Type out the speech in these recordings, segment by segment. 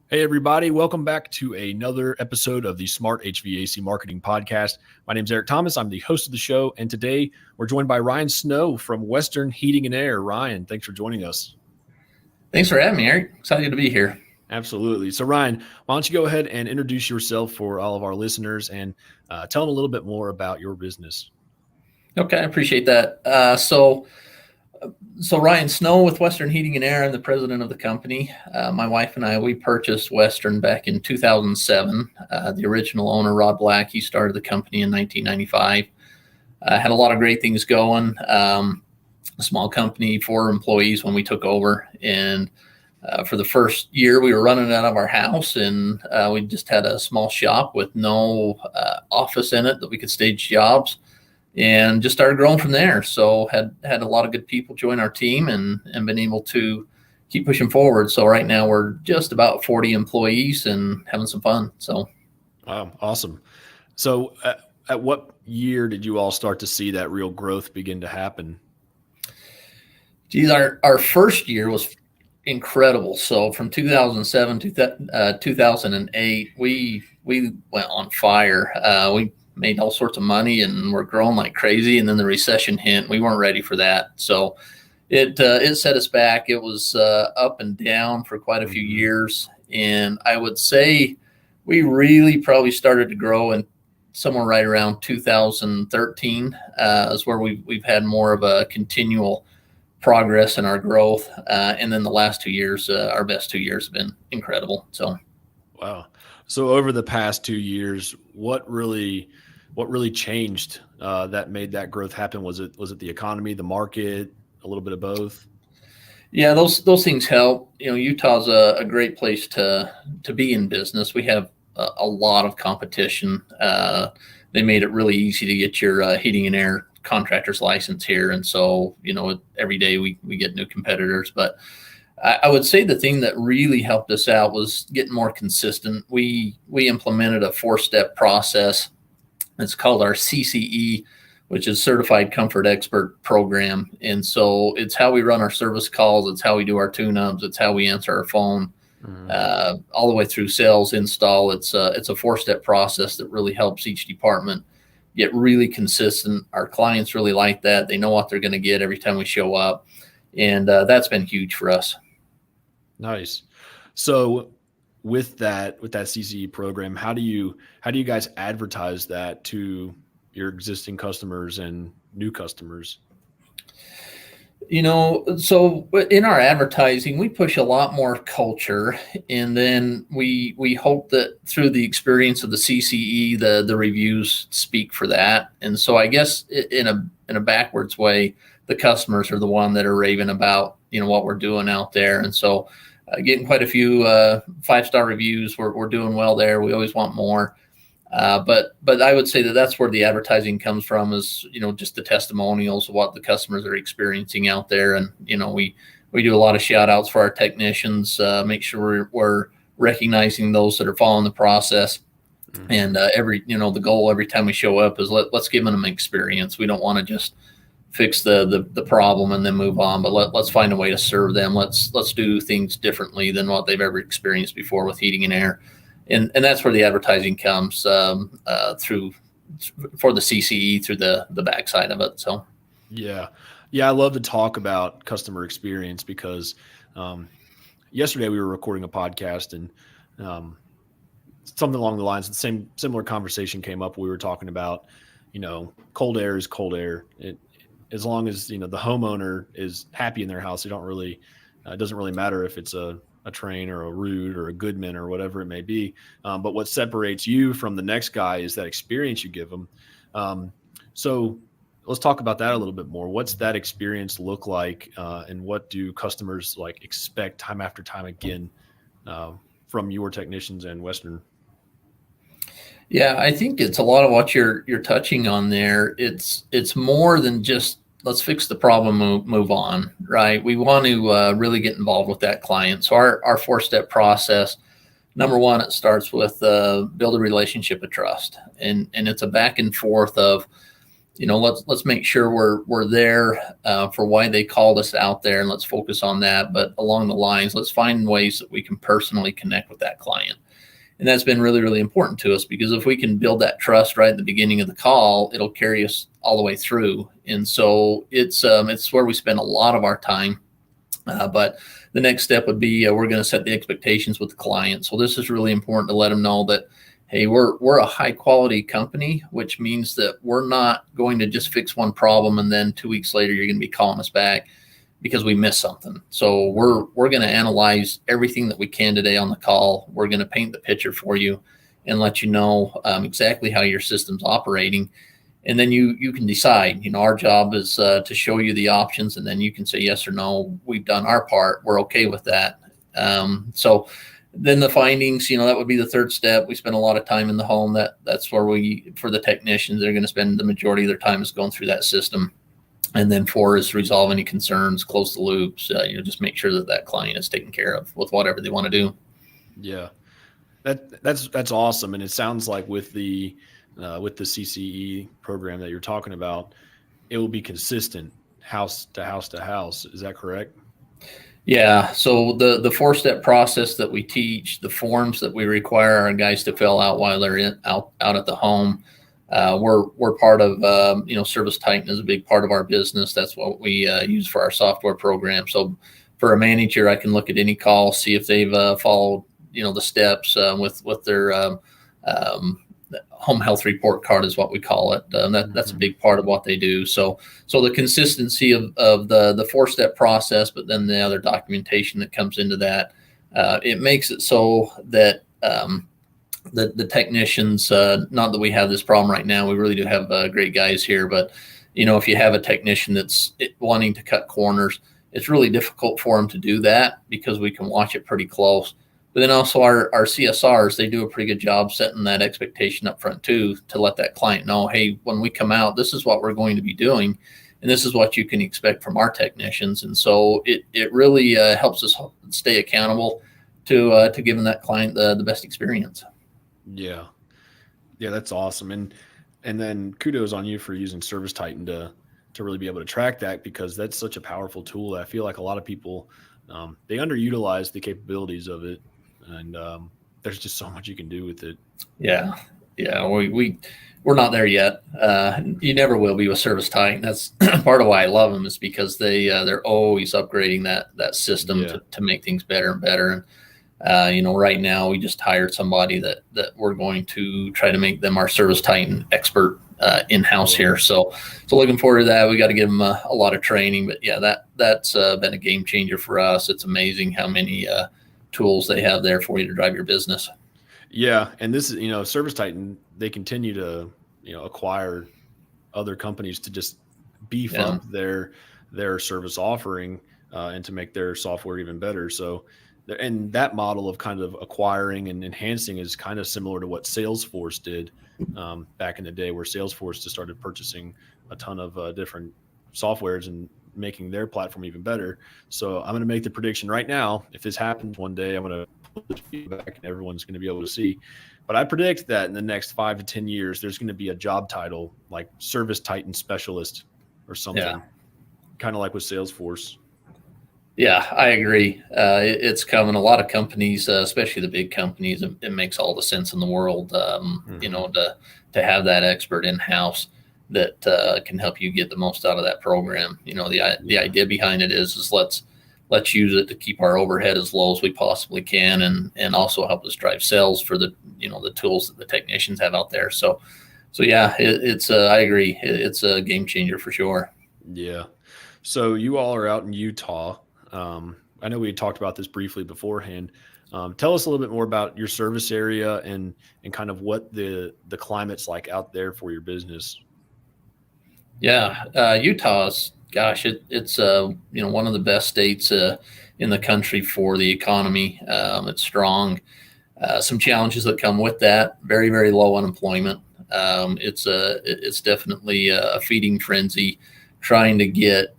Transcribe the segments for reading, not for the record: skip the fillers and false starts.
Hey, everybody. Welcome back to another episode of the Smart HVAC Marketing Podcast. My name is Eric Thomas. I'm the host of the show. And today we're joined by Ryan Snow from Western Heating and Air. Ryan, thanks for joining us. Thanks for having me, Eric. Excited to be here. Absolutely. So, Ryan, why don't you go ahead and introduce yourself for all of our listeners and tell them a little bit more about your business. Okay, I appreciate that. So Ryan Snow with Western Heating and Air. I'm the president of the company. My wife and I, we purchased Western back in 2007. The original owner, Rod Black, he started the company in 1995. Had a lot of great things going. A small company, 4 employees when we took over. And for the first year, we were running out of our house, and we just had a small shop with no office in it that we could stage jobs, and just started growing from there. So had a lot of good people join our team and been able to keep pushing forward. So right now we're just about 40 employees and having some fun. So, Wow, awesome. So at what year did you all start to see that real growth begin to happen? geez, our first year was incredible. So from 2007 to 2008, we went on fire. We made all sorts of money and we're growing like crazy. And then the recession hit. We weren't ready for that. So it set us back. It was up and down for quite a few years. And I would say we really probably started to grow in somewhere right around 2013 is where we've had more of a continual progress in our growth. And then the last 2 years, our best 2 years have been incredible. So, Wow. So over the past 2 years, what really changed that made that growth happen? Was it the economy, the market, a little bit of both? yeah, those things help. Utah's a great place to be in business. We have a lot of competition. They made it really easy to get your heating and air contractor's license here. And so, every day we get new competitors. But I would say the thing that really helped us out was getting more consistent. We implemented a 4-step process. It's called our CCE, which is Certified Comfort Expert Program. And so it's how we run our service calls. It's how we do our tune-ups. It's how we answer our phone, all the way through sales, install. It's a 4-step process that really helps each department get really consistent. Our clients really like that. They know what they're going to get every time we show up. And that's been huge for us. Nice. So with that CCE program, how do you guys advertise that to your existing customers and new customers? So in our advertising, we push a lot more culture, and then we hope that through the experience of the CCE, the reviews speak for that. And so I guess in a backwards way, the customers are the one that are raving about what we're doing out there. And so getting quite a few 5-star reviews, we're doing well there. We always want more. But I would say that's where the advertising comes from, is, just the testimonials of what the customers are experiencing out there. And, we do a lot of shout outs for our technicians, make sure we're recognizing those that are following the process. Mm-hmm. And the goal every time we show up is let's give them an experience. We don't want to just fix the problem and then move on, but let's find a way to serve them. Let's do things differently than what they've ever experienced before with heating and air. And that's where the advertising comes through for the CCE through the backside of it. So, yeah, I love to talk about customer experience because yesterday we were recording a podcast and something along the lines of the similar conversation came up. We were talking about, cold air is cold air. As long as the homeowner is happy in their house, it doesn't really matter if it's a Train or a Root or a Goodman or whatever it may be. But what separates you from the next guy is that experience you give them. So let's talk about that a little bit more. What's that experience look like? And what do customers expect time after time again from your technicians and Western? Yeah, I think it's a lot of what you're touching on there. It's more than just let's fix the problem, move on, right? We want to really get involved with that client. So our 4-step process, number one, it starts with build a relationship of trust. And it's a back and forth of, let's make sure we're there for why they called us out there, and let's focus on that. But along the lines, let's find ways that we can personally connect with that client. And that's been really, really important to us, because if we can build that trust right at the beginning of the call, it'll carry us all the way through. And so it's where we spend a lot of our time. But the next step would be we're going to set the expectations with the client. So this is really important to let them know that, hey, we're a high quality company, which means that we're not going to just fix one problem and then 2 weeks later you're going to be calling us back because we missed something. So we're going to analyze everything that we can today on the call. We're going to paint the picture for you and let you know exactly how your system's operating. And then you can decide. Our job is to show you the options, and then you can say yes or no. We've done our part. We're okay with that. So then the findings, that would be the third step. We spend a lot of time in the home. That's where for the technicians, they're going to spend the majority of their time is going through that system. And then 4 is resolve any concerns, close the loops, just make sure that client is taken care of with whatever they want to do. Yeah, that's awesome. And it sounds like with the CCE program that you're talking about, it will be consistent house to house to house. Is that correct? Yeah. So the 4-step process that we teach, the forms that we require our guys to fill out while they're out at the home, we're part of, Service Titan is a big part of our business. That's what we use for our software program. So for a manager, I can look at any call, see if they've followed, the steps with their home health report card is what we call it. That's a big part of what they do. So the consistency of the 4-step process, but then the other documentation that comes into that, it makes it so that the technicians, not that we have this problem right now, we really do have great guys here, but if you have a technician that's wanting to cut corners, it's really difficult for them to do that because we can watch it pretty close. But then also our CSRs, they do a pretty good job setting that expectation up front too, to let that client know, hey, when we come out, this is what we're going to be doing, and this is what you can expect from our technicians. And so it really helps us stay accountable to giving that client the best experience. Yeah, that's awesome. And then kudos on you for using Service Titan to really be able to track that, because that's such a powerful tool. I feel like a lot of people they underutilize the capabilities of it, and there's just so much you can do with it. Yeah, we're not there yet. You never will be with Service Titan. That's part of why I love them, is because they're always upgrading that system to make things better and better. And right now we just hired somebody that we're going to try to make them our Service Titan expert in-house here. So looking forward to that. We got to give them a lot of training, but yeah, that's been a game changer for us. It's amazing how many tools they have there for you to drive your business. Yeah. And this is, Service Titan, they continue to, acquire other companies to just beef up their service offering and to make their software even better. So, and that model of kind of acquiring and enhancing is kind of similar to what Salesforce did back in the day, where Salesforce just started purchasing a ton of different softwares and making their platform even better. So I'm going to make the prediction right now. If this happens one day, I'm going to put this feedback and everyone's going to be able to see. But I predict that in the next 5 to 10 years, there's going to be a job title like Service Titan Specialist or something, kind of like with Salesforce. Yeah, I agree. It's coming. A lot of companies, especially the big companies, it makes all the sense in the world, to have that expert in-house that can help you get the most out of that program. The idea behind it is let's use it to keep our overhead as low as we possibly can, and also help us drive sales for the tools that the technicians have out there. So yeah, it's I agree. It's a game changer for sure. Yeah. So you all are out in Utah. I know we had talked about this briefly beforehand. Tell us a little bit more about your service area and kind of what the climate's like out there for your business. Yeah, Utah's, gosh, it's one of the best states in the country for the economy. It's strong. Some challenges that come with that: very, very low unemployment. It's definitely a feeding frenzy trying to get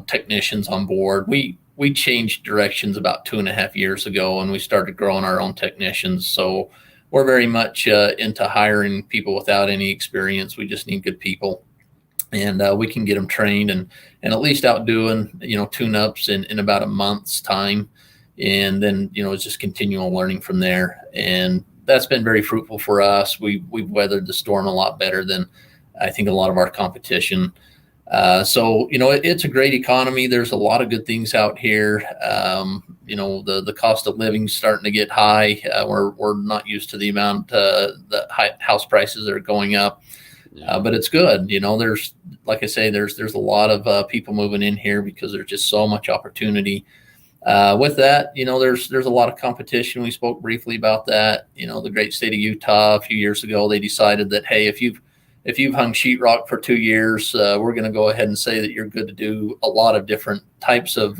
technicians on board. We changed directions about 2.5 years ago, and we started growing our own technicians. So we're very much into hiring people without any experience. We just need good people, and we can get them trained and at least out doing, tune-ups in about a month's time. And then, it's just continual learning from there. And that's been very fruitful for us. We've weathered the storm a lot better than I think a lot of our competition. So, it's a great economy. There's a lot of good things out here. The cost of living is starting to get high. We're not used to the amount, the high house prices that are going up. But it's good. There's, like I say, there's a lot of people moving in here because there's just so much opportunity. With that, there's a lot of competition. We spoke briefly about that. The great state of Utah a few years ago, they decided that, hey, if you've hung sheetrock for 2 years, we're going to go ahead and say that you're good to do a lot of different types of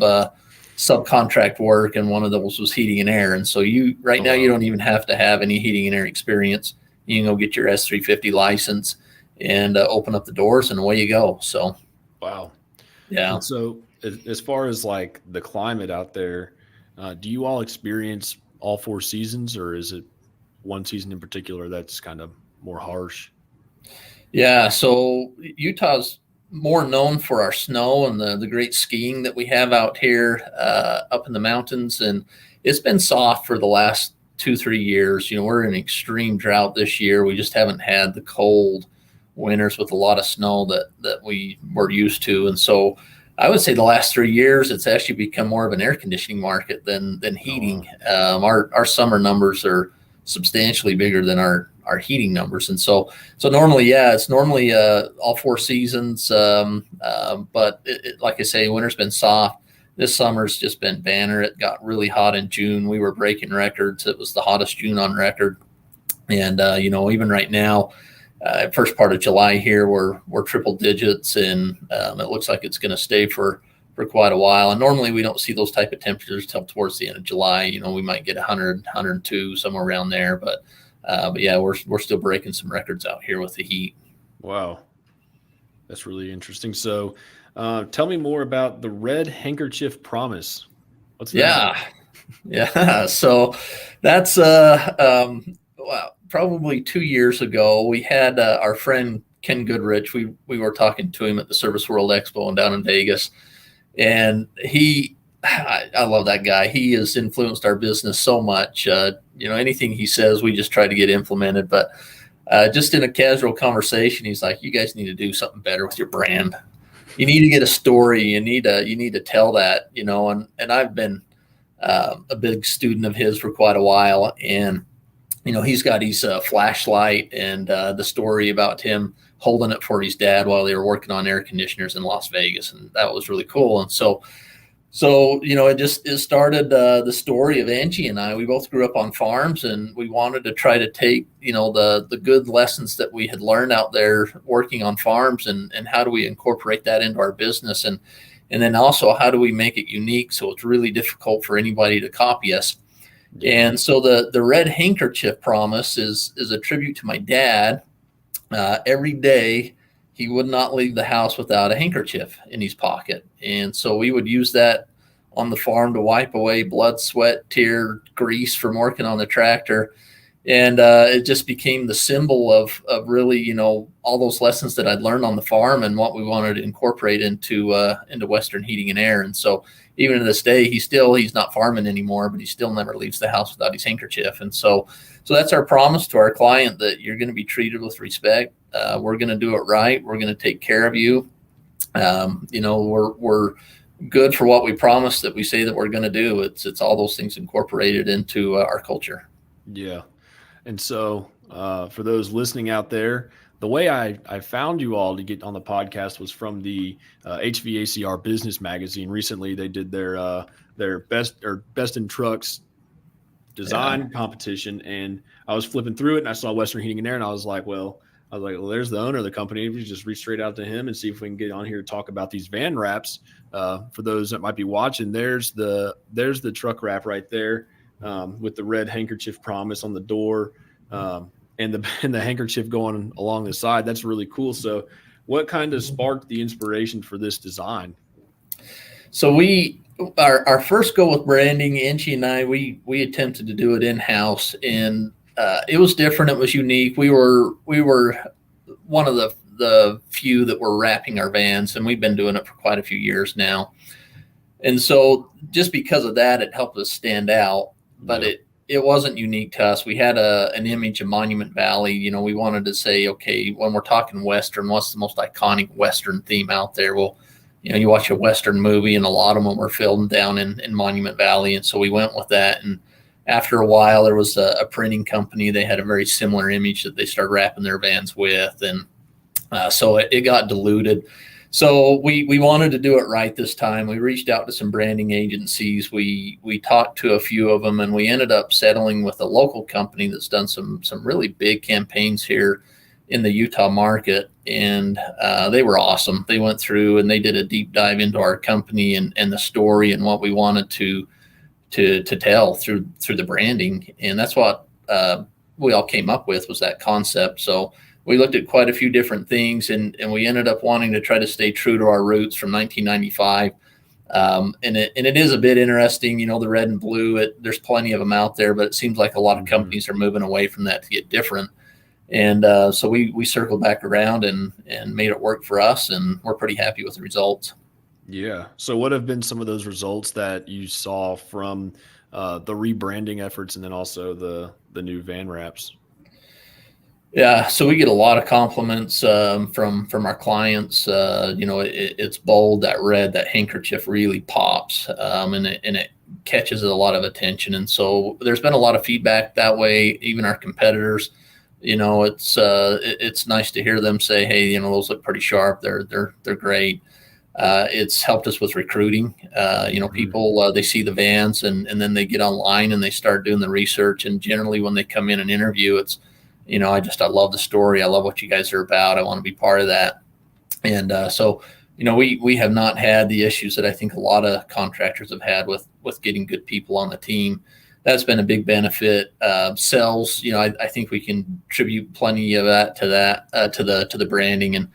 subcontract work, and one of those was heating and air. And so now you don't even have to have any heating and air experience. You can go get your S350 license and open up the doors, and away you go. So, wow. Yeah. And so as far as like the climate out there, do you all experience all 4 seasons, or is it one season in particular that's kind of more harsh? Yeah. So Utah's more known for our snow and the great skiing that we have out here up in the mountains. And it's been soft for the last 2-3 years. We're in extreme drought this year. We just haven't had the cold winters with a lot of snow that we were used to. And so I would say the last 3 years, it's actually become more of an air conditioning market than heating. Our summer numbers are substantially bigger than our heating numbers. And so normally, it's normally all 4 seasons. But like I say, winter's been soft. This summer's just been banner. It got really hot in June. We were breaking records. It was the hottest June on record. And, even right now, first part of July here, we're triple digits, and it looks like it's going to stay for quite a while. And normally we don't see those type of temperatures till towards the end of July. We might get 100, 102, somewhere around there. But yeah, we're still breaking some records out here with the heat. Wow. That's really interesting. So tell me more about the Red Handkerchief Promise. What's that? Yeah. So that's probably 2 years ago, we had our friend Ken Goodrich. We were talking to him at the Service World Expo down in Vegas, and I love that guy. He has influenced our business so much. Anything he says, we just try to get implemented. But just in a casual conversation, he's like, "You guys need to do something better with your brand. You need to get a story. You need to tell that." And I've been a big student of his for quite a while, and he's got his flashlight and the story about him holding it for his dad while they were working on air conditioners in Las Vegas. And that was really cool. And so it started the story of Angie and I. We both grew up on farms, and we wanted to try to take, the good lessons that we had learned out there working on farms, and how do we incorporate that into our business? And then also, how do we make it unique so it's really difficult for anybody to copy us? And so the Red Handkerchief Promise is a tribute to my dad. Every day, he would not leave the house without a handkerchief in his pocket. And so we would use that on the farm to wipe away blood, sweat, tear, grease from working on the tractor. And it just became the symbol of really, all those lessons that I'd learned on the farm and what we wanted to incorporate into Western Heating and Air. And so even to this day, he's not farming anymore, but he still never leaves the house without his handkerchief. And so that's our promise to our client, that you're going to be treated with respect. We're going to do it right. We're going to take care of you. We're good for what we promise that we say that we're going to do. It's all those things incorporated into our culture. Yeah. And so for those listening out there, the way I found you all to get on the podcast was from the HVACR Business Magazine. Recently, they did their best in trucks design competition, and I was flipping through it, and I saw Western Heating and Air, and I was like, well, there's the owner of the company. We just reach straight out to him and see if we can get on here to talk about these van wraps. For those that might be watching, there's the truck wrap right there with the Red Handkerchief Promise on the door. And the handkerchief going along the side. That's really cool. So what kind of sparked the inspiration for this design? So our first goal with branding, Angie and I, we attempted to do it in-house. And it was different. It was unique. We were one of the few that were wrapping our vans, and we've been doing it for quite a few years now. And so just because of that, it helped us stand out, but Yeah. it wasn't unique to us. We had an image of Monument Valley. We wanted to say, okay, when we're talking Western, what's the most iconic Western theme out there? Well, you watch a Western movie, and a lot of them were filmed down in Monument Valley. And so we went with that. And after a while, there was a printing company. They had a very similar image that they started wrapping their vans with. And so it got diluted. So we wanted to do it right this time. We reached out to some branding agencies. We talked to a few of them, and we ended up settling with a local company that's done some really big campaigns here in the Utah market. And they were awesome. They went through and they did a deep dive into our company and the story and what we wanted to tell through the branding. And that's what we all came up with, was that concept. So we looked at quite a few different things, and we ended up wanting to try to stay true to our roots from 1995. And it is a bit interesting, the red and blue. There's plenty of them out there, but it seems like a lot of companies are moving away from that to get different. And so we circled back around and made it work for us, and we're pretty happy with the results. Yeah. So what have been some of those results that you saw from the rebranding efforts, and then also the new van wraps? Yeah, so we get a lot of compliments from our clients. It's bold, that red, that handkerchief really pops, and it catches a lot of attention. And so there's been a lot of feedback that way. Even our competitors, it's nice to hear them say, "Hey, those look pretty sharp. They're great." It's helped us with recruiting. People they see the vans, and then they get online and they start doing the research. And generally, when they come in and interview, it's I love the story. I love what you guys are about. I want to be part of that. And so we have not had the issues that I think a lot of contractors have had with getting good people on the team. That's been a big benefit. Sales, I think we can attribute plenty of that to the branding. And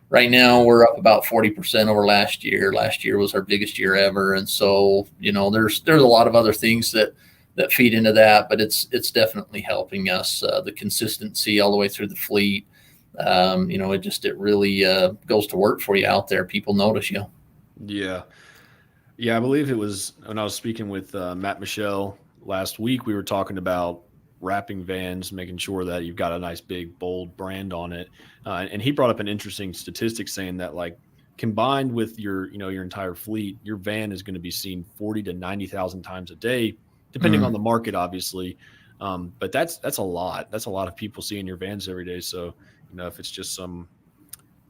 right now we're up about 40% over last year. Last year was our biggest year ever. And so, there's a lot of other things that feed into that, but it's definitely helping us. The consistency all the way through the fleet. It really goes to work for you out there. People notice you. Yeah. Yeah. I believe it was when I was speaking with Matt Michelle last week, we were talking about wrapping vans, making sure that you've got a nice big bold brand on it. And he brought up an interesting statistic saying that, like, combined with your entire fleet, your van is going to be seen 40 to 90,000 times a day, depending on the market, obviously. But that's a lot. That's a lot of people seeing your vans every day. So, if it's just some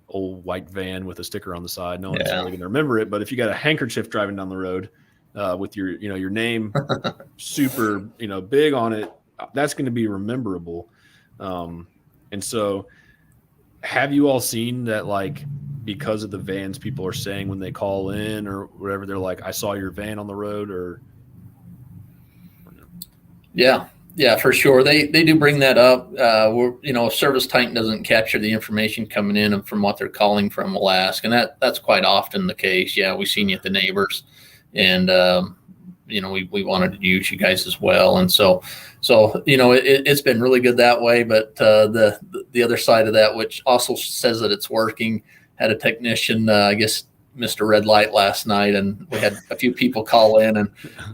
old white van with a sticker on the side, no one's really going to remember it. But if you got a handkerchief driving down the road with your name super, big on it, that's going to be rememberable. And so have you all seen that, like, because of the vans, people are saying when they call in or whatever, they're like, I saw your van on the road, or no? Yeah, for sure. They do bring that up. If service type doesn't capture the information coming in and from what they're calling from, we'll ask. And that's quite often the case. Yeah, we've seen you at the neighbors, and we wanted to use you guys as well. And so it's been really good that way. But the other side of that, which also says that it's working, had a technician, I guess, Mr. Red Light last night, and we had a few people call in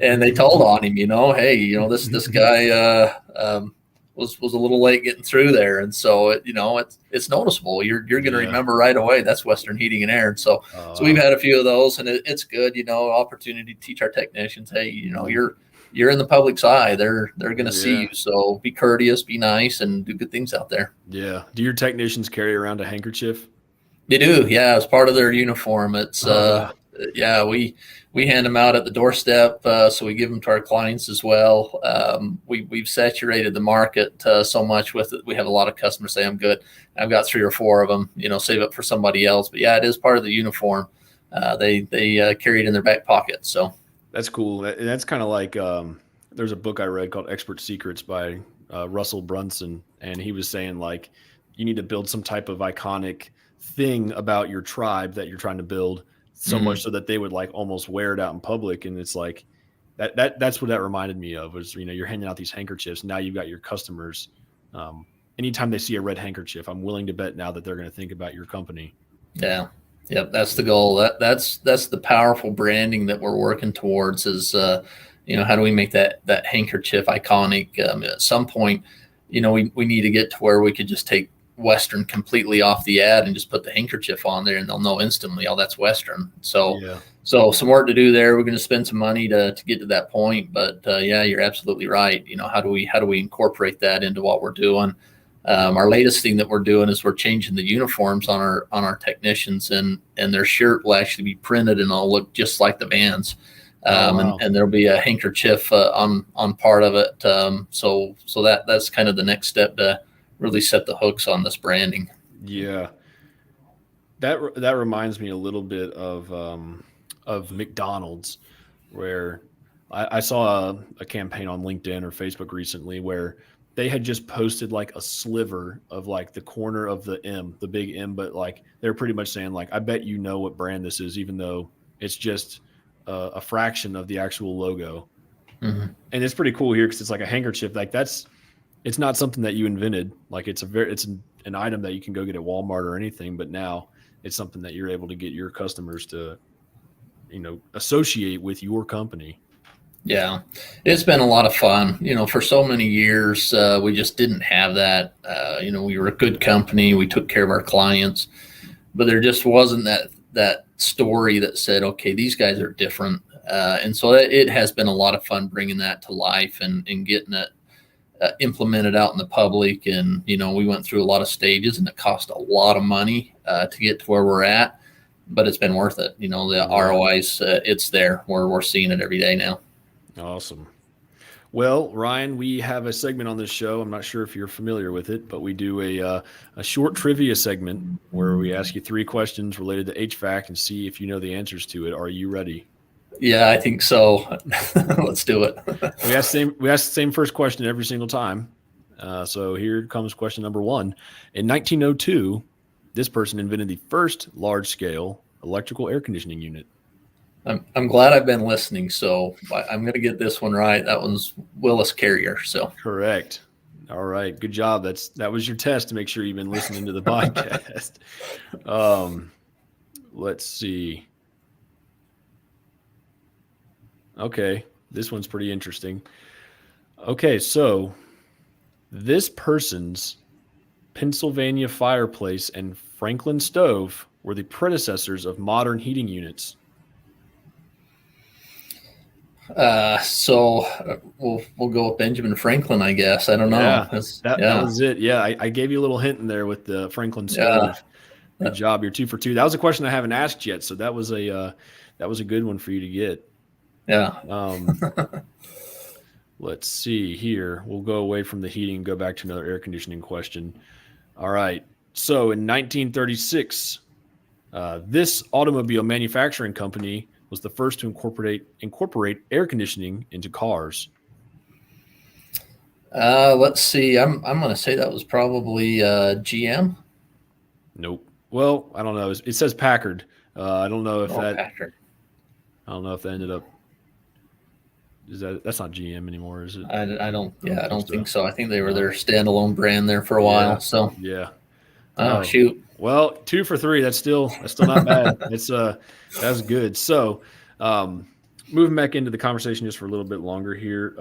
and they told on him, hey, this guy was a little late getting through there. And so it's noticeable. You're going to remember right away. That's Western Heating and Air. And so we've had a few of those, and it's good, opportunity to teach our technicians, hey, you're in the public's eye. They're going to see you. So be courteous, be nice, and do good things out there. Yeah. Do your technicians carry around a handkerchief? They do, yeah. As part of their uniform, it's we hand them out at the doorstep, so we give them to our clients as well. We've saturated the market so much with it. We have a lot of customers say, "I'm good. I've got 3 or 4 of them. Save it for somebody else." But yeah, it is part of the uniform. They carry it in their back pocket. So that's cool. And that's kind of like there's a book I read called Expert Secrets by Russell Brunson, and he was saying, like, you need to build some type of iconic thing about your tribe that you're trying to build, so much so that they would, like, almost wear it out in public. And it's like that's what that reminded me of, was you're handing out these handkerchiefs. Now you've got your customers Anytime they see a red handkerchief, I'm willing to bet now that they're going to think about your company. Yeah. Yep. That's the goal. That's the powerful branding that we're working towards is, how do we make that handkerchief iconic? At some point, we need to get to where we could just take Western completely off the ad and just put the handkerchief on there and they'll know instantly, oh, that's Western. So, Yeah. so some work to do there. We're going to spend some money to get to that point, but yeah, you're absolutely right. How do we incorporate that into what we're doing? Our latest thing that we're doing is we're changing the uniforms on our technicians, and their shirt will actually be printed and it'll look just like the vans. Wow. And there'll be a handkerchief on part of it. So that's kind of the next step to really set the hooks on this branding. Yeah. That reminds me a little bit of McDonald's, where I saw a campaign on LinkedIn or Facebook recently where they had just posted like a sliver of like the corner of the M, the big M, but like they're pretty much saying like, I bet you know what brand this is, even though it's just a fraction of the actual logo. Mm-hmm. And it's pretty cool here because it's like a handkerchief. Like it's not something that you invented. Like it's an item that you can go get at Walmart or anything, but now it's something that you're able to get your customers to, associate with your company. Yeah, it's been a lot of fun. For so many years, we just didn't have that. We were a good company. We took care of our clients, but there just wasn't that story that said, okay, these guys are different. And so it has been a lot of fun bringing that to life and getting it implemented out in the public. And, we went through a lot of stages and it cost a lot of money to get to where we're at, but it's been worth it. The ROIs, it's there. We're seeing it every day now. Awesome. Well, Ryan, we have a segment on this show. I'm not sure if you're familiar with it, but we do a short trivia segment where we ask you 3 questions related to HVAC and see if you know the answers to it. Are you ready? Yeah, I think so. Let's do it. We ask the same first question every single time. So here comes question number 1. In 1902, this person invented the first large-scale electrical air conditioning unit. I'm glad I've been listening, so I'm going to get this one right. That one's Willis Carrier. So correct. All right, good job. That was your test to make sure you've been listening to the podcast. Let's see. Okay, this one's pretty interesting. Okay, so this person's Pennsylvania fireplace and Franklin stove were the predecessors of modern heating units. So we'll go with Benjamin Franklin, I guess. I don't know. Yeah, that was it. Yeah, I gave you a little hint in there with the Franklin stove. Good job. You're 2 for 2. That was a question I haven't asked yet, so that was a good one for you to get. Yeah. Let's see here. We'll go away from the heating and go back to another air conditioning question. All right. So in 1936, this automobile manufacturing company was the first to incorporate air conditioning into cars. Let's see. I'm going to say that was probably GM. Nope. Well, I don't know. It says Packard. I don't know if Packard. I don't know if that ended up. That's not GM anymore, is it? I don't think so. I think they were their standalone brand there for a while. So yeah. Oh, shoot. Well, 2 for 3. That's still not bad. That's good. So, moving back into the conversation just for a little bit longer here.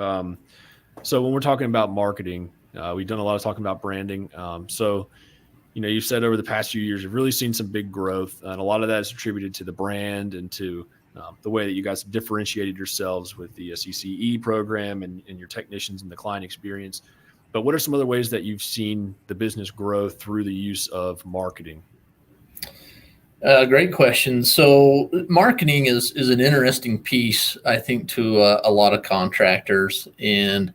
So when we're talking about marketing, we've done a lot of talking about branding. So, you've said over the past few years, you've really seen some big growth, and a lot of that is attributed to the brand and to the way that you guys have differentiated yourselves with the CCE program and your technicians and the client experience. But what are some other ways that you've seen the business grow through the use of marketing? Great question. So marketing is an interesting piece, I think, to a lot of contractors. And,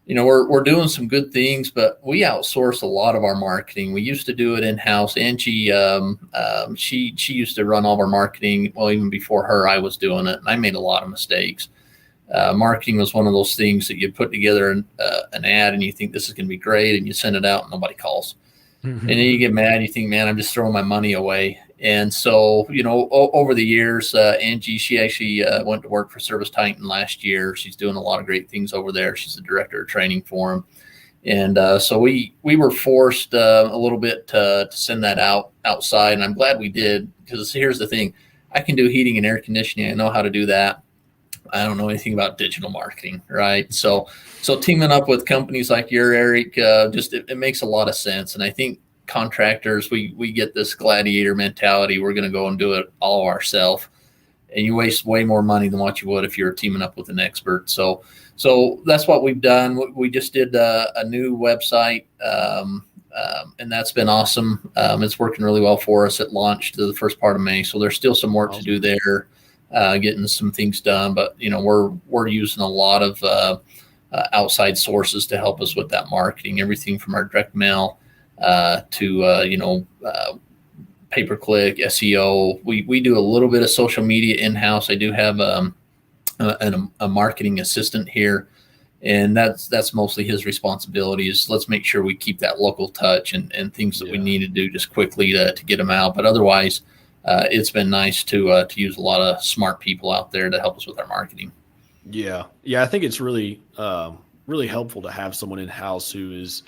we're doing some good things, but we outsource a lot of our marketing. We used to do it in-house. Angie, she used to run all of our marketing. Well, even before her, I was doing it, and I made a lot of mistakes. Marketing was one of those things that you put together an ad and you think this is going to be great, and you send it out and nobody calls. And then you get mad. You think, man, I'm just throwing my money away. And so, over the years, Angie, she actually went to work for Service Titan last year. She's doing a lot of great things over there. She's the director of training for them. And so we were forced a little bit to send that outside, and I'm glad we did, because here's the thing: I can do heating and air conditioning. I know how to do that. I don't know anything about digital marketing, right? So teaming up with companies like your Eric, just it makes a lot of sense. And I think contractors, we get this gladiator mentality. We're going to go and do it all ourselves, and you waste way more money than what you would if you were teaming up with an expert. So that's what we've done. We just did a new website, and that's been awesome. It's working really well for us. It launched the first part of May, so there's still some work to do there, getting some things done. But we're using a lot of outside sources to help us with that marketing. Everything from our direct mail to pay-per-click, SEO. We do a little bit of social media in-house. I do have a marketing assistant here, and that's mostly his responsibility. Is let's make sure we keep that local touch and things that we need to do just quickly to get them out. But otherwise, it's been nice to use a lot of smart people out there to help us with our marketing. Yeah. I think it's really really helpful to have someone in house who is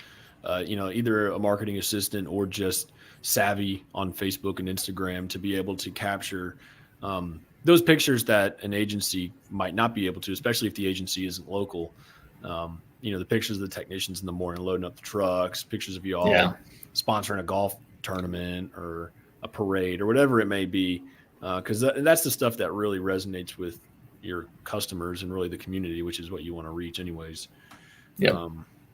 either a marketing assistant or just savvy on Facebook and Instagram to be able to capture those pictures that an agency might not be able to, especially if the agency isn't local. The pictures of the technicians in the morning loading up the trucks, pictures of you all sponsoring a golf tournament or a parade or whatever it may be, because that's the stuff that really resonates with your customers and really the community, which is what you want to reach anyways.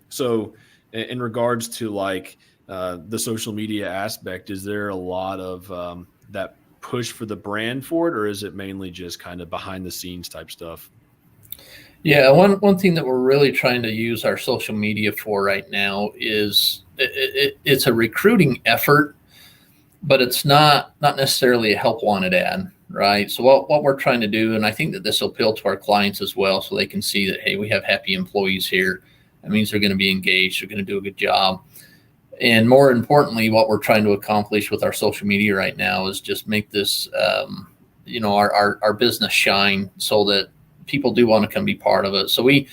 So in regards to like the social media aspect, is there a lot of that push for the brand for it, or is it mainly just kind of behind the scenes type stuff? Yeah, one thing that we're really trying to use our social media for right now is it's a recruiting effort, but it's not necessarily a help wanted ad, right? So what we're trying to do, and I think that this will appeal to our clients as well, so they can see that, hey, we have happy employees here. That means they're going to be engaged, they're going to do a good job. And more importantly, what we're trying to accomplish with our social media right now is just make this, our business shine so that people do want to come be part of it. So we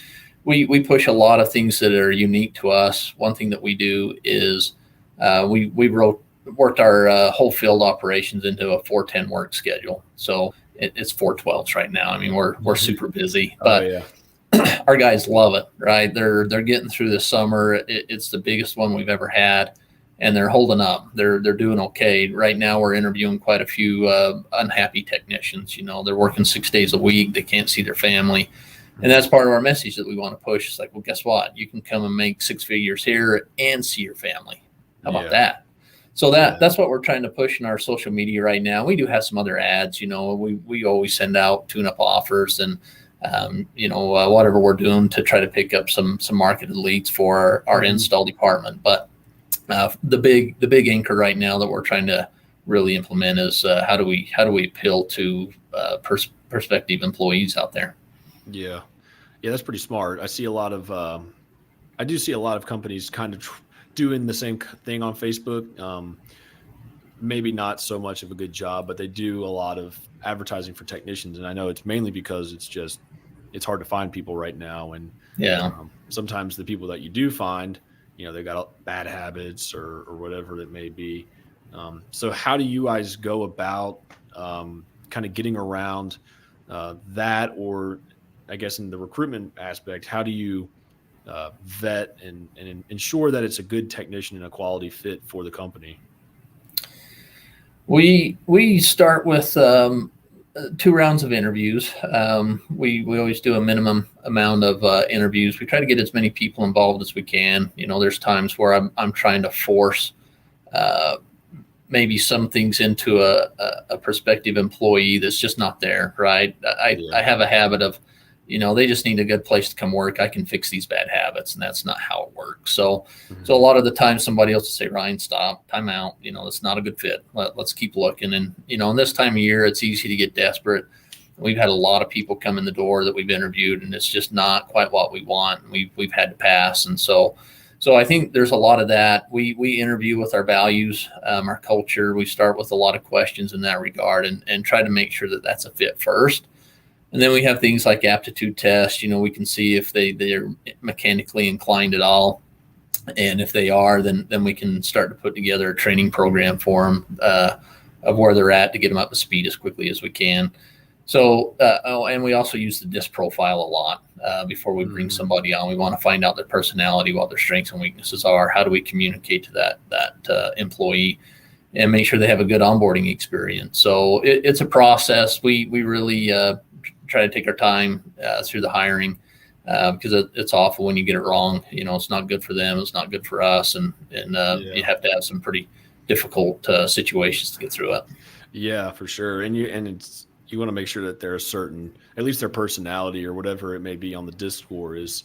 push a lot of things that are unique to us. One thing that we do is we worked our whole field operations into a 4-10 work schedule. So it's 4-12s right now. I mean, we're super busy, but our guys love it, right? They're getting through this summer. It's the biggest one we've ever had, and they're holding up. They're doing okay. Right now we're interviewing quite a few unhappy technicians. They're working 6 days a week. They can't see their family. And that's part of our message that we want to push. It's like, well, guess what? You can come and make 6 figures here and see your family. How about that? So that's what we're trying to push in our social media right now. We do have some other ads. We always send out tune-up offers and whatever we're doing to try to pick up some marketed leads for our install department. But the big anchor right now that we're trying to really implement is how do we appeal to prospective employees out there? Yeah, that's pretty smart. I do see a lot of companies kind of doing the same thing on Facebook. Maybe not so much of a good job, but they do a lot of advertising for technicians. And I know it's mainly because it's hard to find people right now. And sometimes the people that you do find, they got bad habits or whatever it may be. So how do you guys go about kind of getting around that, or I guess in the recruitment aspect, how do you vet and ensure that it's a good technician and a quality fit for the company? We start with 2 rounds of interviews. We always do a minimum amount of interviews. We try to get as many people involved as we can. There's times where I'm trying to force maybe some things into a prospective employee that's just not there, right? I have a habit of, they just need a good place to come work. I can fix these bad habits, and that's not how it works. So a lot of the time somebody else will say, Ryan, stop, time out. That's not a good fit. Let's keep looking. And, in this time of year, it's easy to get desperate. We've had a lot of people come in the door that we've interviewed, and it's just not quite what we want. We've had to pass. And so I think there's a lot of that. We interview with our values, our culture. We start with a lot of questions in that regard and try to make sure that that's a fit first. And then we have things like aptitude tests. We can see if they're mechanically inclined at all. And if they are, then we can start to put together a training program for them of where they're at to get them up to speed as quickly as we can. So, and we also use the DISC profile a lot before we bring somebody on. We want to find out their personality, what their strengths and weaknesses are. How do we communicate to that employee, and make sure they have a good onboarding experience? So it's a process. We really try to take our time through the hiring because it's awful when you get it wrong. It's not good for them. It's not good for us, and you have to have some pretty difficult situations to get through it. Yeah, for sure. And you want to make sure that they're certain, at least their personality or whatever it may be on the DISC score is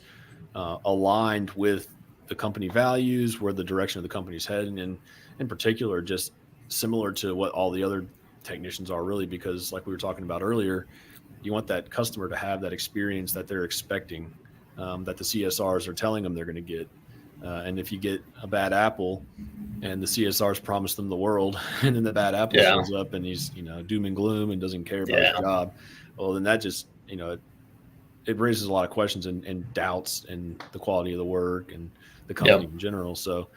aligned with the company values, where the direction of the company's heading, and in particular, just similar to what all the other technicians are, really, because like we were talking about earlier, you want that customer to have that experience that they're expecting, that the CSRs are telling them they're going to get. And if you get a bad apple and the CSRs promise them the world, and then the bad apple shows up and he's, doom and gloom and doesn't care about his job, well, then that just, it raises a lot of questions and doubts in the quality of the work and the company in general. So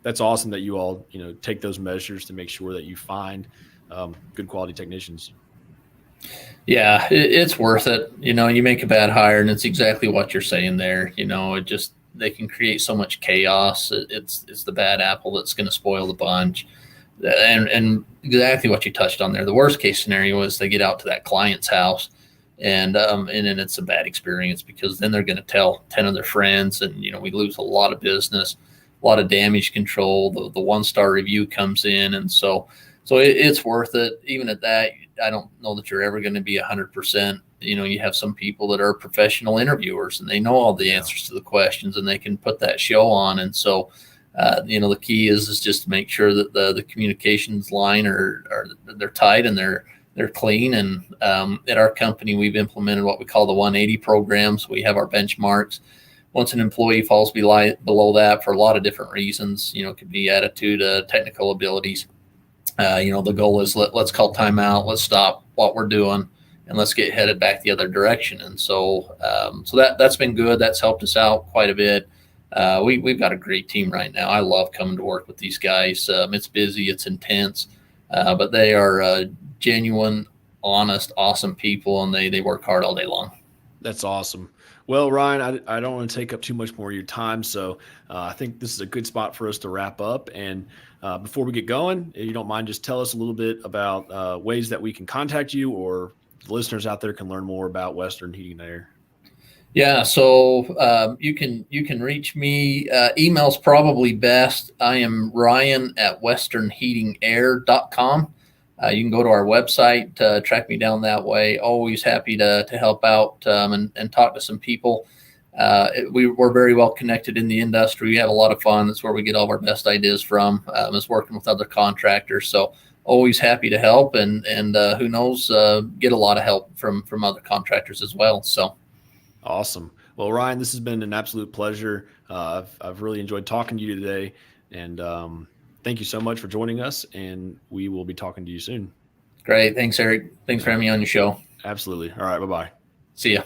that's awesome that you all, take those measures to make sure that you find good quality technicians. Yeah, it's worth it. You make a bad hire and it's exactly what you're saying there. They can create so much chaos. It's the bad apple that's going to spoil the bunch. And exactly what you touched on there. The worst case scenario is they get out to that client's house and then it's a bad experience, because then they're going to tell 10 of their friends, and we lose a lot of business, a lot of damage control. The 1-star review comes in, and so it's worth it. Even at that, I don't know that you're ever going to be 100%. You have some people that are professional interviewers and they know all the answers to the questions and they can put that show on. And so, the key is just to make sure that the communications line are they're tight and they're clean. And at our company, we've implemented what we call the 180 programs. We have our benchmarks. Once an employee falls below that for a lot of different reasons, it could be attitude, technical abilities. The goal is let's call timeout, let's stop what we're doing, and let's get headed back the other direction. And so that's been good. That's helped us out quite a bit. We've got a great team right now. I love coming to work with these guys. It's busy, it's intense, but they are genuine, honest, awesome people, and they work hard all day long. That's awesome. Well, Ryan, I don't want to take up too much more of your time, so I think this is a good spot for us to wrap up. And before we get going, if you don't mind, just tell us a little bit about ways that we can contact you, or the listeners out there can learn more about Western Heating and Air. Yeah, so you can reach me. Email's probably best. I am Ryan at westernheatingair.com. You can go to our website, track me down that way. Always happy to help out and talk to some people. We're very well connected in the industry. We have a lot of fun. That's where we get all of our best ideas from, is working with other contractors. So always happy to help, and who knows, get a lot of help from other contractors as well. So awesome. Well, Ryan, this has been an absolute pleasure. I've really enjoyed talking to you today, and thank you so much for joining us, and we will be talking to you soon. Great. Thanks, Eric. Thanks for having me on your show. Absolutely. All right. Bye-bye. See ya.